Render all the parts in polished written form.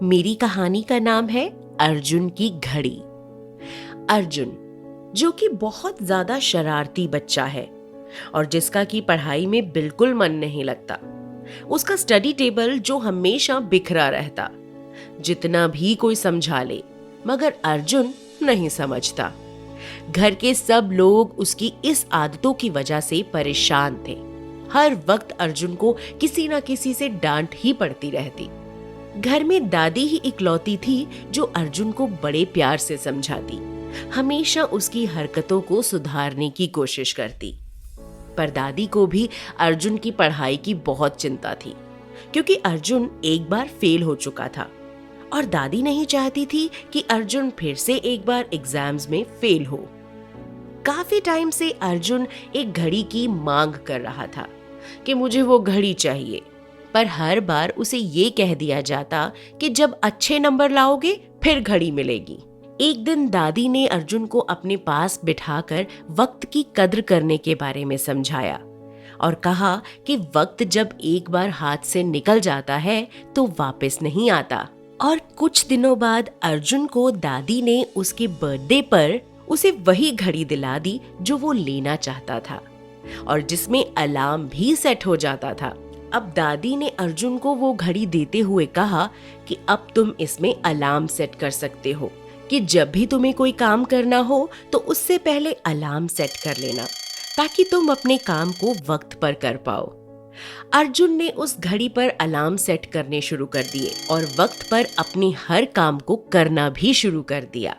मेरी कहानी का नाम है अर्जुन की घड़ी। अर्जुन, जो कि बहुत ज्यादा शरारती बच्चा है और जिसका की पढ़ाई में बिल्कुल मन नहीं लगता। उसका स्टडी टेबल जो हमेशा बिखरा रहता, जितना भी कोई समझा ले मगर अर्जुन नहीं समझता। घर के सब लोग उसकी इस आदतों की वजह से परेशान थे। हर वक्त अर्जुन को किसी ना किसी से डांट ही पड़ती रहती। घर में दादी ही इकलौती थी जो अर्जुन को बड़े प्यार से समझाती, हमेशा उसकी हरकतों को सुधारने की कोशिश करती। पर दादी को भी अर्जुन की पढ़ाई की बहुत चिंता थी, क्योंकि अर्जुन एक बार फेल हो चुका था और दादी नहीं चाहती थी कि अर्जुन फिर से एक बार एग्जाम्स में फेल हो। काफी टाइम से अर्जुन एक घड़ी की मांग कर रहा था कि मुझे वो घड़ी चाहिए, पर हर बार उसे ये कह दिया जाता कि जब अच्छे नंबर लाओगे फिर घड़ी मिलेगी। एक दिन दादी ने अर्जुन को अपने पास बिठाकर वक्त की कद्र करने के बारे में समझाया और कहा कि वक्त जब एक बार हाथ से निकल जाता है तो वापस नहीं आता। और कुछ दिनों बाद अर्जुन को दादी ने उसके बर्थडे पर उसे वही घड़ी दिला दी जो वो लेना चाहता था और जिसमें अलार्म भी सेट हो जाता था। अब दादी ने अर्जुन को वो घड़ी देते हुए कहा कि अब तुम इसमें अलार्म सेट कर सकते हो कि जब भी तुम्हें कोई काम करना हो तो उससे पहले अलार्म सेट कर लेना, ताकि तुम अपने काम को वक्त पर कर पाओ। अर्जुन ने उस घड़ी पर अलार्म सेट करने शुरू कर दिए और वक्त पर अपने हर काम को करना भी शुरू कर दिया।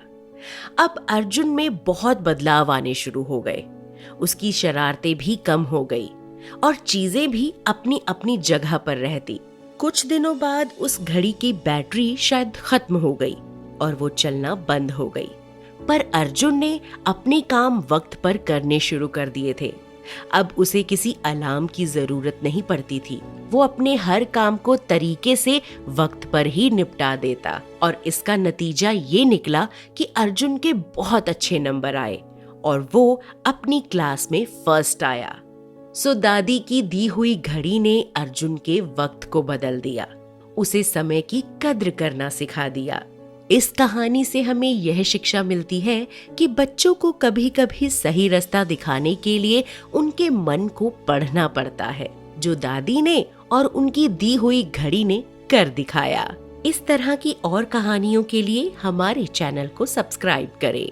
अब अर्जुन में बहुत बदलाव आने शुरू हो गए। उसकी शरारतें भी कम हो गई और चीजें भी अपनी अपनी जगह पर रहती। कुछ दिनों बाद उस घड़ी की बैटरी शायद खत्म हो गई और वो चलना बंद हो गई, पर अर्जुन ने अपने काम वक्त पर करने शुरू कर दिए थे। अब उसे किसी अलार्म की जरूरत नहीं पड़ती थी। वो अपने हर काम को तरीके से वक्त पर ही निपटा देता और इसका नतीजा ये निकला कि अर्जुन के बहुत अच्छे नंबर आए और वो अपनी क्लास में फर्स्ट आया। सो दादी की दी हुई घड़ी ने अर्जुन के वक्त को बदल दिया, उसे समय की कद्र करना सिखा दिया। इस कहानी से हमें यह शिक्षा मिलती है कि बच्चों को कभी कभी सही रास्ता दिखाने के लिए उनके मन को पढ़ना पड़ता है, जो दादी ने और उनकी दी हुई घड़ी ने कर दिखाया। इस तरह की और कहानियों के लिए हमारे चैनल को सब्सक्राइब करें।